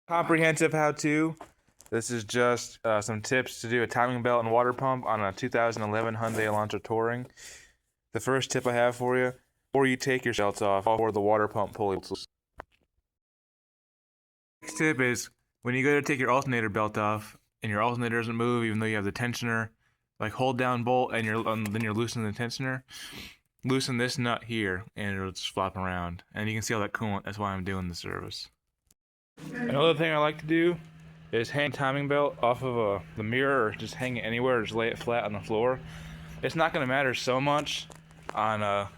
Comprehensive how-to. This is just some tips to do a timing belt and water pump on a 2011 Hyundai Elantra Touring. The first tip I have for you, before you take your belts off or the water pump pulley. Next tip is when you go to take your alternator belt off and your alternator doesn't move even though you have the tensioner, like hold down bolt and then you're loosening the tensioner. Loosen this nut here and it'll just flop around. And you can see all that coolant. That's why I'm doing the service. Another thing I like to do is hang timing belt off of the mirror, or just hang it anywhere, or just lay it flat on the floor. It's not going to matter so much on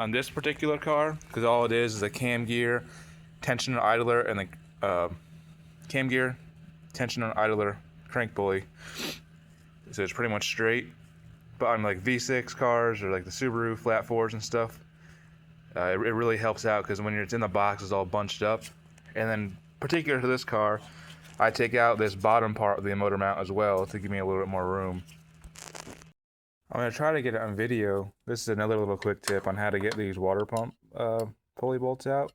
this particular car, because all it is a cam gear, tensioner, idler, and the cam gear, tensioner, idler, crank pulley. So it's pretty much straight. But on like V6 cars or like the Subaru flat fours and stuff, it really helps out because when it's in the box, it's all bunched up. And then, particular to this car, I take out this bottom part of the motor mount as well to give me a little bit more room. I'm going to try to get it on video. This is another little quick tip on how to get these water pump pulley bolts out.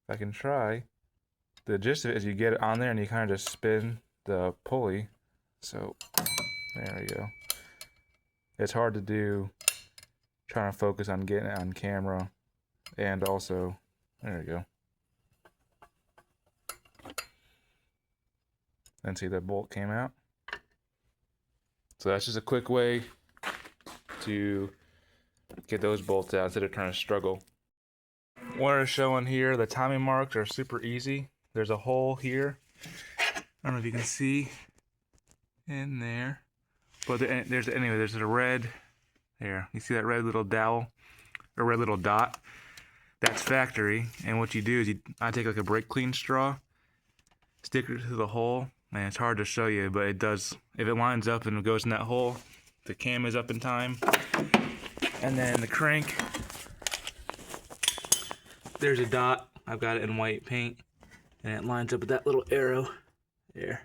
If I can try. The gist of it is you get it on there and you kind of just spin the pulley. So, there we go. It's hard to do trying to focus on getting it on camera, and also, there we go. And see that bolt came out. So that's just a quick way to get those bolts out instead of trying to struggle. What I'm showing here, the timing marks are super easy. There's a hole here. I don't know if you can see in there, but there's a red there. You see that red little dowel or red little dot? That's factory. And what you do is I take like a brake clean straw, stick it to the hole. Man, it's hard to show you, but it does. If it lines up and it goes in that hole, the cam is up in time. And then the crank, there's a dot. I've got it in white paint, and it lines up with that little arrow there.